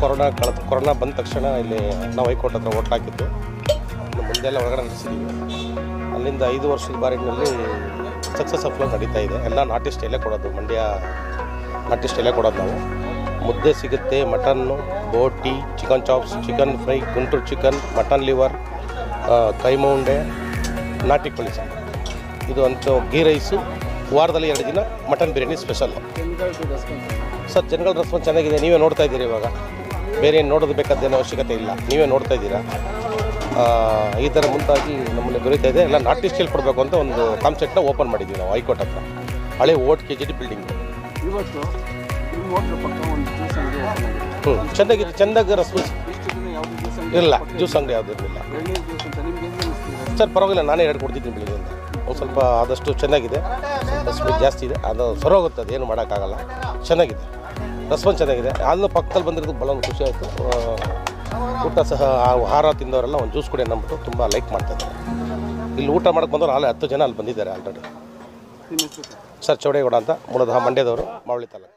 Corona ಬಂದ ತಕ್ಷಣ ಇಲ್ಲಿ ನಾವು ಹೈಕೋರ್ಟ್ ಹತ್ರ ಓಟ್ ಹಾಕಿದ್ದು. ಇನ್ನು ಮುಂದೆ ಎಲ್ಲ ಒಳಗಡೆ ನಡೆಸಿದ್ದೀವಿ. ಅಲ್ಲಿಂದ 5 ವರ್ಷದ ಬಾರಿನಲ್ಲಿ ಸಕ್ಸಸ್ಫುಲ್ ನಡೀತಾ ಇದೆ. ಎಲ್ಲ ನಾಟಿ ಸ್ಟೈಲೇ ಕೊಡೋದು, ಮಂಡ್ಯ ನಾಟಿ ಸ್ಟೈಲೇ ಕೊಡೋದು. ನಾವು ಮುದ್ದೆ ಸಿಗುತ್ತೆ, ಮಟನ್ನು, ಬೋಟಿ, chicken chops, chicken fry, Guntur chicken, mutton liver, ಕೈಮಾ ಉಂಡೆ, ನಾಟಿ ಕೋಳಿ ಸಾರು. ಇದು ಅಂತೂ ಗೀ ರೈಸು. ವಾರದಲ್ಲಿ 2 ದಿನ ಮಟನ್ ಬಿರಿಯಾನಿ ಸ್ಪೆಷಲ್. ಸರ್, ಜನಗಳ ರೆಸ್ಪಾನ್ಸ್ ಚೆನ್ನಾಗಿದೆ. ನೀವೇ ನೋಡ್ತಾ ಇದ್ದೀರಿ. ಇವಾಗ ಬೇರೆ ಏನು ನೋಡೋದು ಬೇಕಾದ್ದೇನೋ ಅವಶ್ಯಕತೆ ಇಲ್ಲ, ನೀವೇ ನೋಡ್ತಾ ಇದ್ದೀರಾ. ಈ ಥರ ಮುಂದಾಗಿ ನಮ್ಮಲ್ಲಿ ದೊರೀತಾ ಇದೆ. ಎಲ್ಲ ನಾಟಿ ಸ್ಟೈಲ್ ಕೊಡಬೇಕು ಅಂತ ಒಂದು ಕಾನ್ಸೆಪ್ಟ್ನ ಓಪನ್ ಮಾಡಿದ್ದೀವಿ ನಾವು ಹೈಕೋರ್ಟ್ ಹತ್ರ, ಹಳೆ ಓಟ್ KGD ಬಿಲ್ಡಿಂಗ್. ಚೆನ್ನಾಗಿದೆ, ಚೆಂದಾಗಿ ರೆಸ್ಪಾನ್ಸ್ ಇಲ್ಲ. ಜ್ಯೂಸ್ ಅಂಗಡಿ ಯಾವುದೂ ಇರಲಿಲ್ಲ ಸರ್. ಪರವಾಗಿಲ್ಲ, ನಾನೇ ಎರಡು ಕೊಡ್ತಿದ್ದೀನಿ ಬೆಳಿಗ್ಗೆಯಿಂದ. ಒಂದು ಸ್ವಲ್ಪ ಆದಷ್ಟು ಚೆನ್ನಾಗಿದೆ, ಸ್ವಲ್ಪ ಜಾಸ್ತಿ ಇದೆ, ಅದು ಸರೋಗುತ್ತೆ, ಅದು ಏನು ಮಾಡೋಕ್ಕಾಗಲ್ಲ. ಚೆನ್ನಾಗಿದೆ, ರೆಸ್ಪಾನ್ಸ್ ಚೆನ್ನಾಗಿದೆ. ಅಲ್ಲೂ ಪಕ್ಕದಲ್ಲಿ ಬಂದಿರೋದು ಭಾಳ ಒಂದು ಖುಷಿ ಆಯಿತು. ಊಟ ಸಹ ಆಹಾರ ತಿಂದವರೆಲ್ಲ ಒಂದು ಜ್ಯೂಸ್ ಕುಡಿಯೋಣ ಅಂದ್ಬಿಟ್ಟು ತುಂಬ ಲೈಕ್ ಮಾಡ್ತಾಯಿದ್ದಾರೆ. ಇಲ್ಲಿ ಊಟ ಮಾಡೋಕ್ಕೆ ಬಂದವರು ಅಲ್ಲಿ 10 ಜನ ಅಲ್ಲಿ ಬಂದಿದ್ದಾರೆ ಆಲ್ರೆಡಿ. ಸರ್, ಚೌಡೇಗೌಡ ಅಂತ, ಮೂಲತಃ ಮಂಡ್ಯದವರು, ಮಾವಳಿ ತಾಲೂಕು.